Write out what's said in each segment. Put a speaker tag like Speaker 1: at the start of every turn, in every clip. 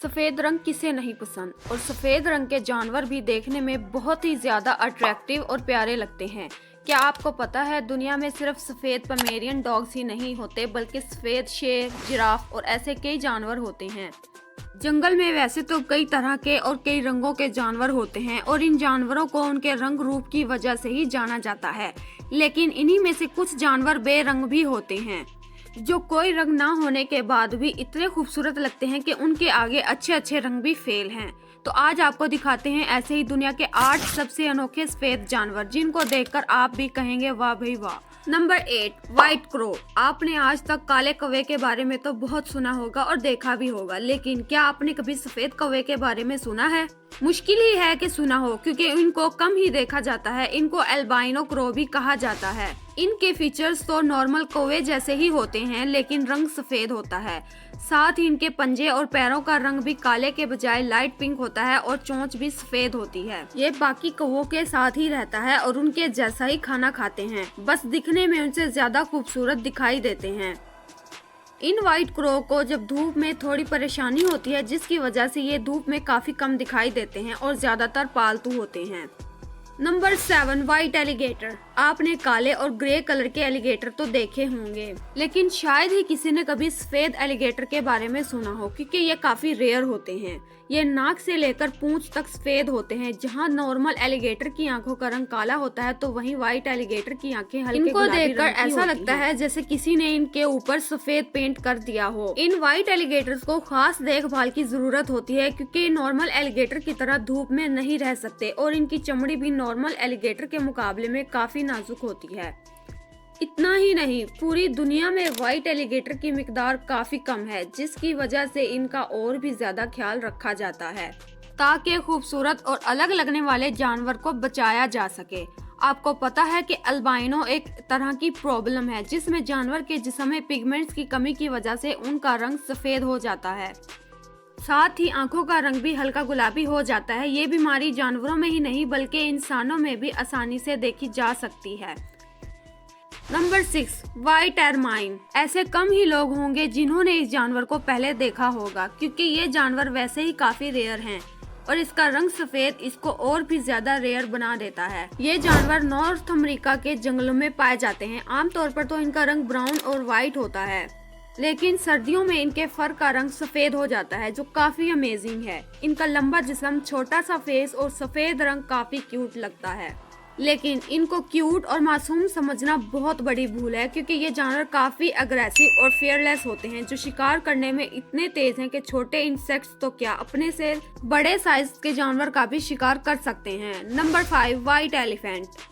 Speaker 1: सफेद रंग किसे नहीं पसंद और सफेद रंग के जानवर भी देखने में बहुत ही ज्यादा अट्रैक्टिव और प्यारे लगते हैं। क्या आपको पता है दुनिया में सिर्फ सफेद पमेरियन डॉग्स ही नहीं होते बल्कि सफेद शेर, जिराफ और ऐसे कई जानवर होते हैं। जंगल में वैसे तो कई तरह के और कई रंगों के जानवर होते हैं और इन जानवरों को उनके रंग रूप की वजह से ही जाना जाता है, लेकिन इन्हीं में से कुछ जानवर बेरंग भी होते हैं जो कोई रंग ना होने के बाद भी इतने खूबसूरत लगते हैं कि उनके आगे अच्छे अच्छे रंग भी फेल हैं। तो आज आपको दिखाते हैं ऐसे ही दुनिया के 8 सबसे अनोखे सफेद जानवर जिनको देखकर आप भी कहेंगे वाह भाई वाह। Number 8, white crow. आपने आज तक काले कौवे के बारे में तो बहुत सुना होगा और देखा भी होगा, लेकिन क्या आपने कभी सफेद कौवे के बारे में सुना है? मुश्किल ही है कि सुना हो, क्योंकि इनको कम ही देखा जाता है। इनको अल्बाइनो क्रो भी कहा जाता है। इनके फीचर्स तो नॉर्मल कौवे जैसे ही होते हैं, लेकिन रंग सफेद होता है। साथ ही इनके पंजे और पैरों का रंग भी काले के बजाय लाइट पिंक होता है और चोंच भी सफेद होती है। ये बाकी कौवों के साथ ही रहता है और उनके जैसा ही खाना खाते हैं, बस दिखने में उनसे ज्यादा खूबसूरत दिखाई देते हैं। इन व्हाइट क्रो को जब धूप में थोड़ी परेशानी होती है, जिसकी वजह से ये धूप में काफी कम दिखाई देते हैं और ज्यादातर पालतू होते हैं। Number 7, white alligator. आपने काले और ग्रे कलर के एलिगेटर तो देखे होंगे, लेकिन शायद ही किसी ने कभी सफेद एलिगेटर के बारे में सुना हो, क्योंकि ये काफी रेयर होते हैं। ये नाक से लेकर पूंछ तक सफेद होते हैं। जहां नॉर्मल एलिगेटर की आंखों का रंग काला होता है, तो वहीं व्हाइट एलिगेटर की आंखें हल्के गुलाबी रंग की होती हैं। इनको देखकर ऐसा लगता है जैसे किसी ने इनके ऊपर सफेद पेंट कर दिया हो। इन व्हाइट एलिगेटर्स को खास देखभाल की जरूरत होती है, क्योंकि नॉर्मल एलिगेटर की तरह धूप में नहीं रह सकते और इनकी चमड़ी भी नॉर्मल एलिगेटर के मुकाबले में काफी नाजुक होती है। इतना ही नहीं, पूरी दुनिया में व्हाइट एलिगेटर की मिकदार काफी कम है, जिसकी वजह से इनका और भी ज्यादा ख्याल रखा जाता है ताकि खूबसूरत और अलग लगने वाले जानवर को बचाया जा सके। आपको पता है कि अल्बाइनो एक तरह की प्रॉब्लम है जिसमें जानवर के जिस्म में पिगमेंट्स की कमी की वजह से उनका रंग सफेद हो जाता है। साथ ही आंखों का रंग भी हल्का गुलाबी हो जाता है। ये बीमारी जानवरों में ही नहीं बल्कि इंसानों में भी आसानी से देखी जा सकती है। Number 6, white ermine. ऐसे कम ही लोग होंगे जिन्होंने इस जानवर को पहले देखा होगा, क्योंकि ये जानवर वैसे ही काफी रेयर हैं और इसका रंग सफेद इसको और भी ज्यादा रेयर बना देता है। ये जानवर नॉर्थ अमेरिका के जंगलों में पाए जाते हैं। आमतौर पर तो इनका रंग ब्राउन और व्हाइट होता है, लेकिन सर्दियों में इनके फर का रंग सफेद हो जाता है, जो काफी अमेजिंग है। इनका लंबा जिस्म, छोटा सा फेस और सफेद रंग काफी क्यूट लगता है, लेकिन इनको क्यूट और मासूम समझना बहुत बड़ी भूल है, क्योंकि ये जानवर काफी अग्रेसिव और फियरलेस होते हैं, जो शिकार करने में इतने तेज हैं कि छोटे इंसेक्ट्स तो क्या, अपने से बड़े साइज के जानवर का भी शिकार कर सकते हैं। Number 5, white elephant.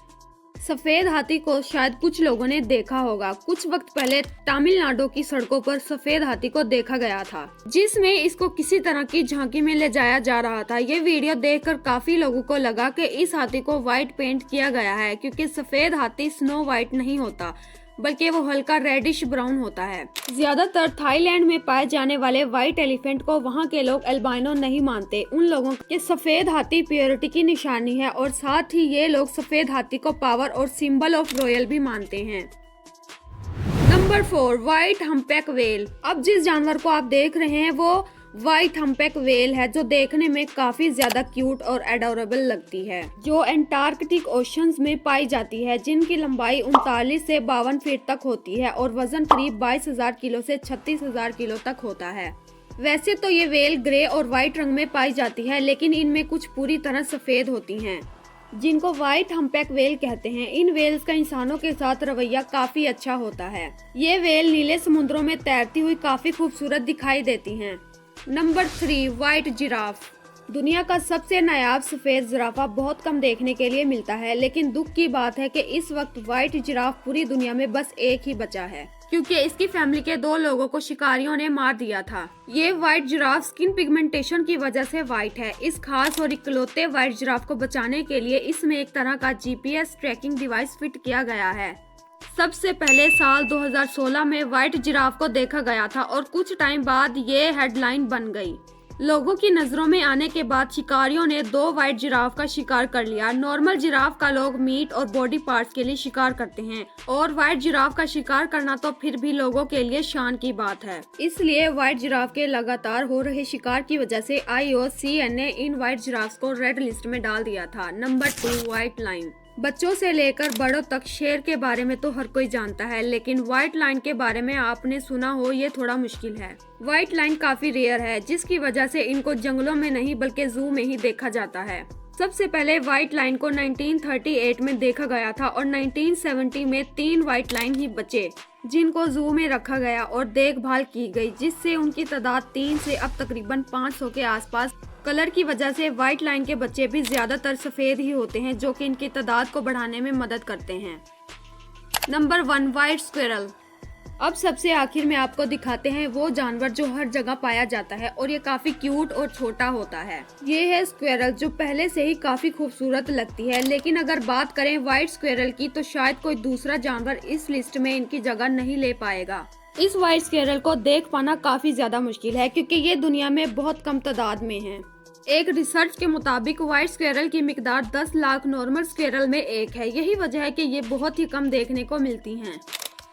Speaker 1: सफेद हाथी को शायद कुछ लोगों ने देखा होगा। कुछ वक्त पहले तमिलनाडु की सड़कों पर सफेद हाथी को देखा गया था, जिसमें इसको किसी तरह की झांकी में ले जाया जा रहा था। ये वीडियो देखकर काफी लोगों को लगा कि इस हाथी को व्हाइट पेंट किया गया है, क्योंकि सफेद हाथी स्नो व्हाइट नहीं होता बल्कि वो हल्का रेडिश ब्राउन होता है। ज्यादातर थाईलैंड में पाए जाने वाले व्हाइट एलिफेंट को वहाँ के लोग अल्बाइनो नहीं मानते। उन लोगों के सफेद हाथी प्योरिटी की निशानी है और साथ ही ये लोग सफेद हाथी को पावर और सिंबल ऑफ रॉयल भी मानते हैं। Number 4, white humpback whale. अब जिस जानवर को आप देख रहे हैं वो व्हाइट हम्पबैक व्हेल है, जो देखने में काफी ज्यादा क्यूट और एडोरेबल लगती है, जो एंटार्कटिक ओशंस में पाई जाती है, जिनकी लंबाई 39 से 52 फीट तक होती है और वजन करीब 22,000 किलो से 36,000 किलो तक होता है। वैसे तो ये व्हेल ग्रे और व्हाइट रंग में पाई जाती है, लेकिन इनमें कुछ पूरी तरह सफेद होती हैं, जिनको व्हाइट हम्पबैक व्हेल कहते हैं। इन व्हेल्स का इंसानों के साथ रवैया काफी अच्छा होता है। ये व्हेल नीले समुद्रों में तैरती हुई काफी खूबसूरत दिखाई देती हैं। Number 3, white giraffe. दुनिया का सबसे नायाब सफेद जिराफा बहुत कम देखने के लिए मिलता है, लेकिन दुख की बात है कि इस वक्त व्हाइट जिराफ पूरी दुनिया में बस एक ही बचा है, क्योंकि इसकी फैमिली के 2 लोगों को शिकारियों ने मार दिया था। ये व्हाइट जिराफ स्किन पिगमेंटेशन की वजह से व्हाइट है। इस खास और इकलौते व्हाइट जिराफ को बचाने के लिए इसमें एक तरह का GPS ट्रैकिंग डिवाइस फिट किया गया है। सबसे पहले साल 2016 में व्हाइट जिराफ को देखा गया था और कुछ टाइम बाद ये हेडलाइन बन गई। लोगों की नजरों में आने के बाद शिकारियों ने 2 व्हाइट जिराफ का शिकार कर लिया। नॉर्मल जिराफ का लोग मीट और बॉडी पार्ट्स के लिए शिकार करते हैं और व्हाइट जिराफ का शिकार करना तो फिर भी लोगों के लिए शान की बात है। इसलिए व्हाइट जिराफ के लगातार हो रहे शिकार की वजह से IUCN ने इन व्हाइट जिराफ को रेड लिस्ट में डाल दिया था। Number 2, white line. बच्चों से लेकर बड़ों तक शेर के बारे में तो हर कोई जानता है, लेकिन व्हाइट लाइन के बारे में आपने सुना हो ये थोड़ा मुश्किल है। व्हाइट लाइन काफी रेयर है, जिसकी वजह से इनको जंगलों में नहीं बल्कि जू में ही देखा जाता है। सबसे पहले व्हाइट लाइन को 1938 में देखा गया था और 1970 में 3 व्हाइट लाइन ही बचे, जिनको जू में रखा गया और देखभाल की गई, जिससे उनकी तादाद 3 से अब तकरीबन 500 के आसपास। कलर की वजह से व्हाइट लाइन के बच्चे भी ज्यादातर सफेद ही होते हैं, जो कि इनकी तादाद को बढ़ाने में मदद करते हैं। Number 1, white squirrel. अब सबसे आखिर में आपको दिखाते हैं वो जानवर जो हर जगह पाया जाता है और ये काफी क्यूट और छोटा होता है। ये है स्क्विरल, जो पहले से ही काफी खूबसूरत लगती है, लेकिन अगर बात करें व्हाइट स्क्विरल की तो शायद कोई दूसरा जानवर इस लिस्ट में इनकी जगह नहीं ले पाएगा। इस व्हाइट स्क्विरल को देख पाना काफी ज्यादा मुश्किल है, क्योंकि ये दुनिया में बहुत कम तादाद में है। एक रिसर्च के मुताबिक व्हाइट स्क्विरल की मिकदार 10 लाख नॉर्मल स्क्विरल में एक है। यही वजह है कि ये बहुत ही कम देखने को मिलती हैं।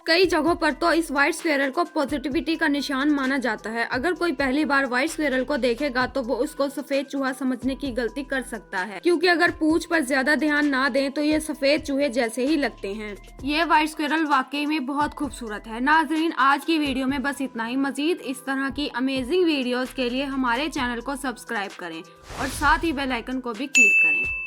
Speaker 1: कई जगहों पर तो इस व्हाइट स्क्विरल को पॉजिटिविटी का निशान माना जाता है। अगर कोई पहली बार व्हाइट स्क्विरल को देखेगा तो वो उसको सफेद चूहा समझने की गलती कर सकता है, क्योंकि अगर पूंछ पर ज्यादा ध्यान ना दें तो ये सफेद चूहे जैसे ही लगते हैं। ये व्हाइट स्क्विरल वाकई में बहुत खूबसूरत है। नाजरीन, आज की वीडियो में बस इतना ही। मजीद इस तरह की अमेजिंग वीडियोस के लिए हमारे चैनल को सब्सक्राइब करें और साथ ही बेल आइकन को भी क्लिक करें।